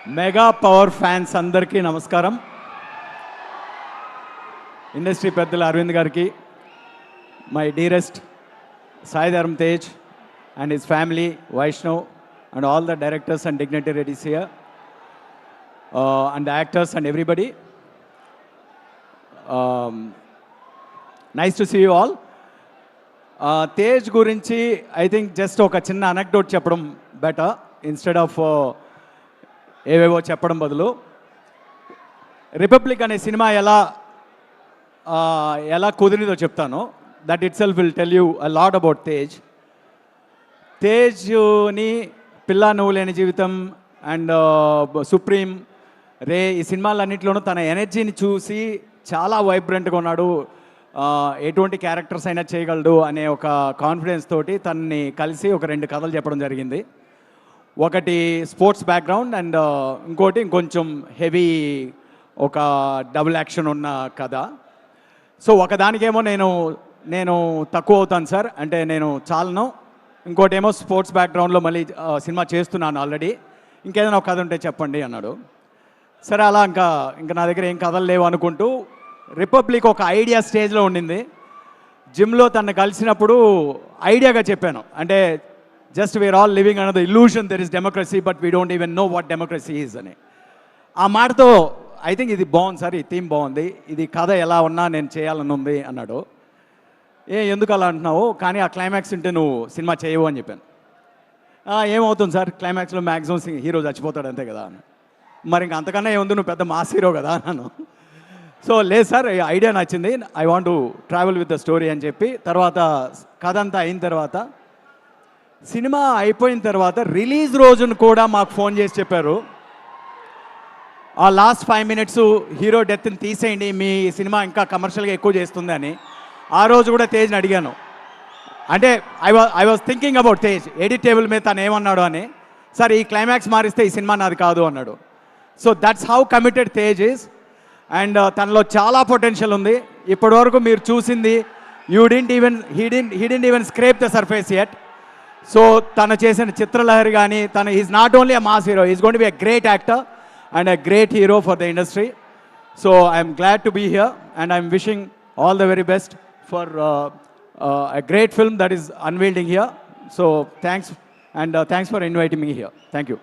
Mega power fans అందరికీ నమస్కారం. Industry పెద్దలు అరవింద్ గారికి, my dearest Sai Dharam Tej and his family, Vaishnav, and all the directors and dignitaries here, and the actors and everybody. Nice to see you all. Tej గురించి I think just ఒక చిన్న anecdote చెప్పడం better instead of ఏవేవో చెప్పడం బదులు. Republic అనే cinema ఎలా కుదిరిందో చెప్తాను. That itself will tell you a lot about Tej. తేజ్ని పిల్ల నువ్వు లేని జీవితం అండ్ సుప్రీం, రే ఈ సినిమాలన్నింటిలోనూ తన ఎనర్జీని చూసి చాలా వైబ్రెంట్గా ఉన్నాడు, ఎటువంటి క్యారెక్టర్స్ అయినా చేయగలడు అనే ఒక కాన్ఫిడెన్స్ తోటి తనని కలిసి ఒక 2 కథలు చెప్పడం జరిగింది. ఒకటి స్పోర్ట్స్ బ్యాక్గ్రౌండ్ అండ్ ఇంకోటి ఇంకొంచెం హెవీ ఒక డబుల్ యాక్షన్ ఉన్న కథ. సో ఒకదానికేమో నేను తక్కువ అవుతాను సార్, అంటే నేను చాలను. ఇంకోటేమో స్పోర్ట్స్ బ్యాక్గ్రౌండ్లో మళ్ళీ సినిమా చేస్తున్నాను ఆల్రెడీ, ఇంకేదైనా ఒక కథ ఉంటే చెప్పండి అన్నాడు. సరే అలా ఇంకా నా దగ్గర ఏం కథలు లేవు అనుకుంటూ రిపబ్లిక్ ఒక ఐడియా స్టేజ్లో ఉండింది. జిమ్లో తను కలిసినప్పుడు ఐడియాగా చెప్పాను, అంటే just we are all living another illusion there is democracy but we don't even know what democracy is అని. ఆ మాటతో ఐ థింక్ ఇది బాగుంది సార్, ఈ థీమ్ బాగుంది, ఇది కథ ఎలా ఉన్నా నేను చేయాలని ఉంది అన్నాడు. ఎందుకు అలా అంటున్నావు, కానీ ఆ క్లైమాక్స్ ఉంటే నువ్వు సినిమా చేయవు అని చెప్పాను. ఏమవుతుంది సార్, క్లైమాక్స్లో మ్యాక్సిమం హీరో చచ్చిపోతాడు అంతే కదా అని. మరి ఇంక అంతకన్నా ఏముంది, నువ్వు పెద్ద మాస్ హీరో కదా అన్నాను. సో లేదు సార్, ఐడియా నచ్చింది, I want to travel with the story అని చెప్పి తర్వాత కథ అంతా అయిన తర్వాత సినిమా అయిపోయిన తర్వాత రిలీజ్ రోజును కూడా మాకు ఫోన్ చేసి చెప్పారు, ఆ లాస్ట్ 5 minutes హీరో డెత్ని తీసేయండి, మీ సినిమా ఇంకా కమర్షియల్గా ఎక్కువ చేస్తుంది అని. ఆ రోజు కూడా తేజ్ని అడిగాను, అంటే I was thinking about Tej, edit table మీద తను ఏమన్నాడు అని. సార్ ఈ క్లైమాక్స్ మారిస్తే ఈ సినిమా నాది కాదు అన్నాడు. So that's how committed Tej is. And తనలో చాలా పొటెన్షియల్ ఉంది. ఇప్పటివరకు మీరు చూసింది he didn't even scrape the surface yet. So తను చేసిన చిత్రలహరి కానీ is not only a mass hero, is going to be a great actor and a great hero for the industry. So I'm glad to be here and I'm wishing all the very best for a great film that is unveiling here. So thanks, and thanks for inviting me here. Thank you.